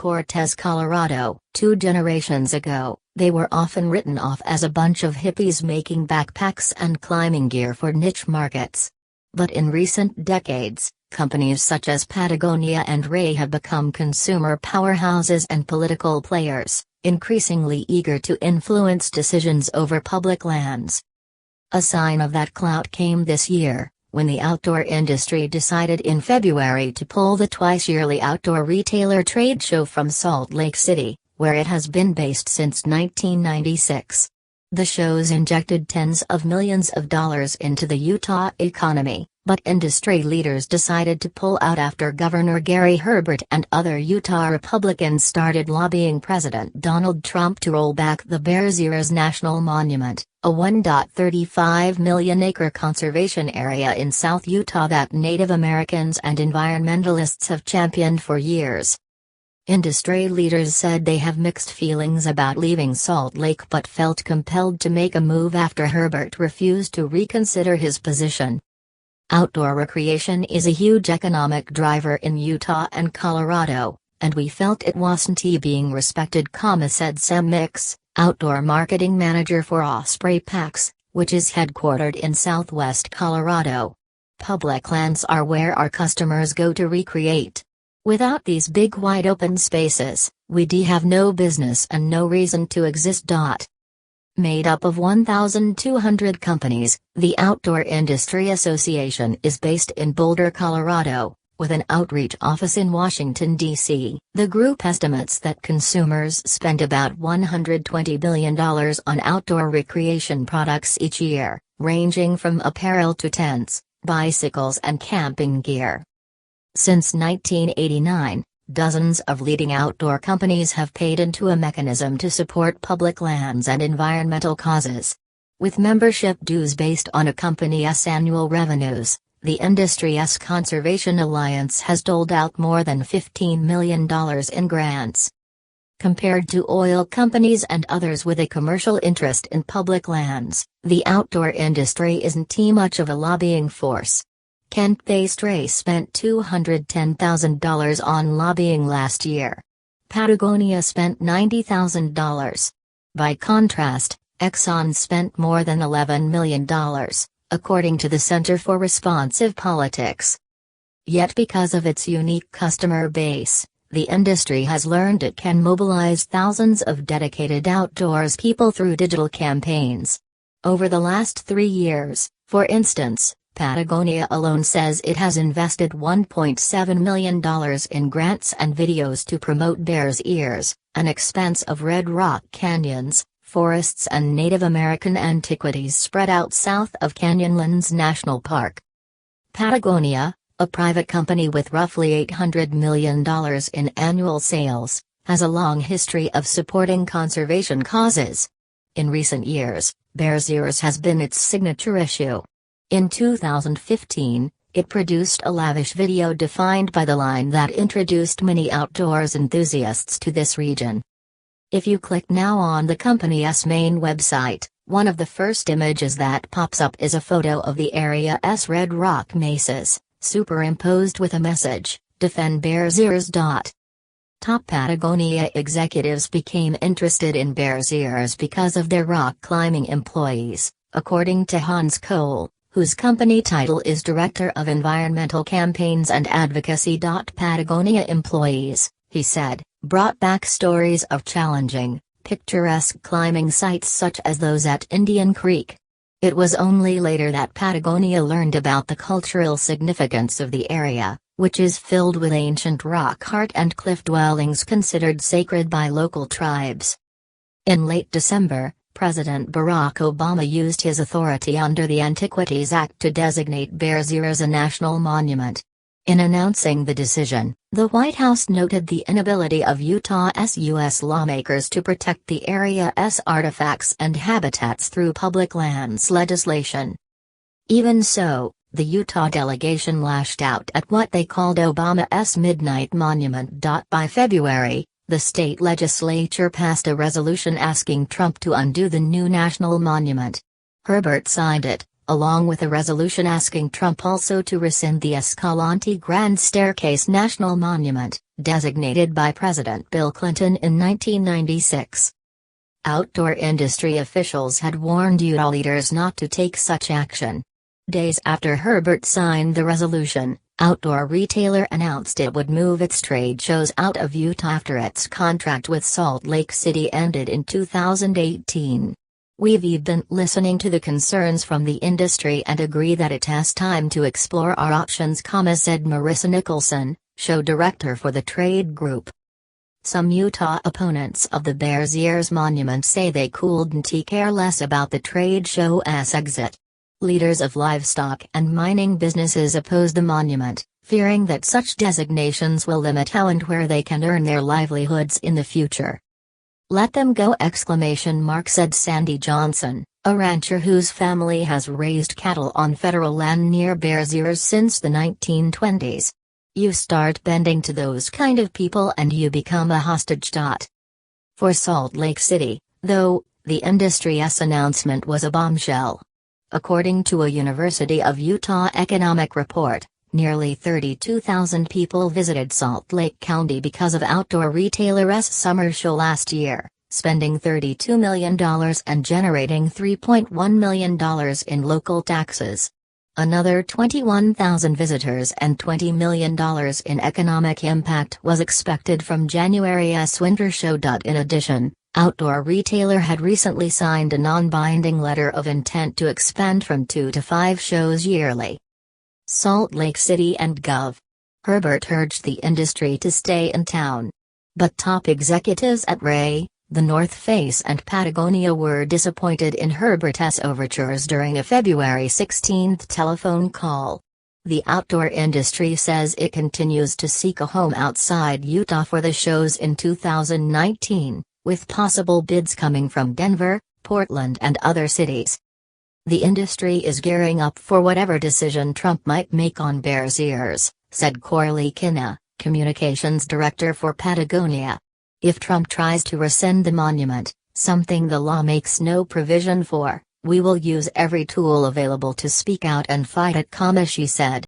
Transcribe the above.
Cortez, Colorado. 2 generations ago, they were often written off as a bunch of hippies making backpacks and climbing gear for niche markets. But in recent decades, companies such as Patagonia and REI have become consumer powerhouses and political players, increasingly eager to influence decisions over public lands. A sign of that clout came this year, when the outdoor industry decided in February to pull the twice-yearly outdoor retailer trade show from Salt Lake City, where it has been based since 1996. The shows injected tens of millions of dollars into the Utah economy, but industry leaders decided to pull out after Governor Gary Herbert and other Utah Republicans started lobbying President Donald Trump to roll back the Bears Ears National Mounument, a 1.35 million-acre conservation area in South Utah that Native Americans and environmentalists have championed for years. Industry leaders said they have mixed feelings about leaving Salt Lake but felt compelled to make a move after Herbert refused to reconsider his position. Outdoor recreation is a huge economic driver in Utah and Colorado, and we felt it wasn't being respected, said Sam Mix, outdoor marketing manager for Osprey Packs, which is headquartered in southwest Colorado. Public lands are where our customers go to recreate. Without these big wide open spaces, we'd have no business and no reason to exist. Made up of 1,200 companies, the Outdoor Industry Association is based in Boulder, Colorado, with an outreach office in Washington, D.C. The group estimates that consumers spend about $120 billion on outdoor recreation products each year, ranging from apparel to tents, bicycles and camping gear. Since 1989, dozens of leading outdoor companies have paid into a mechanism to support public lands and environmental causes. With membership dues based on a company's annual revenues, the industry's Conservation Alliance has doled out more than $15 million in grants. Compared to oil companies and others with a commercial interest in public lands, the outdoor industry isn't much of a lobbying force. Kent-based REI spent $210,000 on lobbying last year. Patagonia spent $90,000. By contrast, Exxon spent more than $11 million, according to the Center for Responsive Politics. Yet because of its unique customer base, the industry has learned it can mobilize thousands of dedicated outdoors people through digital campaigns. Over the last 3 years, for instance, Patagonia alone says it has invested $1.7 million in grants and videos to promote Bears Ears, an expanse of red rock canyons, forests and Native American antiquities spread out south of Canyonlands National Park. Patagonia, a private company with roughly $800 million in annual sales, has a long history of supporting conservation causes. In recent years, Bears Ears has been its signature issue. In 2015, it produced a lavish video defined by the line that introduced many outdoors enthusiasts to this region. If you click now on the company's main website, one of the first images that pops up is a photo of the area's red rock mesas, superimposed with a message, "Defend Bears Ears." Top Patagonia executives became interested in Bears Ears because of their rock climbing employees, according to Hans Cole, whose company title is Director of Environmental Campaigns and Advocacy. Patagonia employees, he said, brought back stories of challenging, picturesque climbing sites such as those at Indian Creek. It was only later that Patagonia learned about the cultural significance of the area, which is filled with ancient rock art and cliff dwellings considered sacred by local tribes. In late December, President Barack Obama used his authority under the Antiquities Act to designate Bears Ears a national monument. In announcing the decision, the White House noted the inability of Utah's U.S. lawmakers to protect the area's artifacts and habitats through public lands legislation. Even so, the Utah delegation lashed out at what they called Obama's Midnight Monument. By February, the state legislature passed a resolution asking Trump to undo the new national monument. Herbert signed it, along with a resolution asking Trump also to rescind the Escalante Grand Staircase National Monument. designated by President Bill Clinton in 1996. Outdoor industry officials had warned Utah leaders not to take such action. Days after Herbert signed the resolution, outdoor retailer announced it would move its trade shows out of Utah after its contract with Salt Lake City ended in 2018. "We've been listening to the concerns from the industry and agree that it has time to explore our options," said Marissa Nicholson, show director for the trade group. Some Utah opponents of the Bears Ears Monument say they couldn't care less about the trade show's exit. Leaders of livestock and mining businesses oppose the monument, fearing that such designations will limit how and where they can earn their livelihoods in the future. "Let them go!" said Sandy Johnson, a rancher whose family has raised cattle on federal land near Bears Ears since the 1920s. "You start bending to those kind of people and you become a hostage." For Salt Lake City, though, the industry's announcement was a bombshell. According to a University of Utah economic report, nearly 32,000 people visited Salt Lake County because of outdoor retailer's summer show last year, spending $32 million and generating $3.1 million in local taxes. Another 21,000 visitors and $20 million in economic impact was expected from January's winter show. In addition, outdoor retailer had recently signed a non-binding letter of intent to expand from 2 to 5 shows yearly. Salt Lake City and Gov. Herbert urged the industry to stay in town. But top executives at REI, The North Face and Patagonia were disappointed in Herbert's overtures during a February 16 telephone call. The outdoor industry says it continues to seek a home outside Utah for the shows in 2019, with possible bids coming from Denver, Portland and other cities. "The industry is gearing up for whatever decision Trump might make on Bears Ears," said Corley Kinna, communications director for Patagonia. "If Trump tries to rescind the monument, something the law makes no provision for, we will use every tool available to speak out and fight it," she said.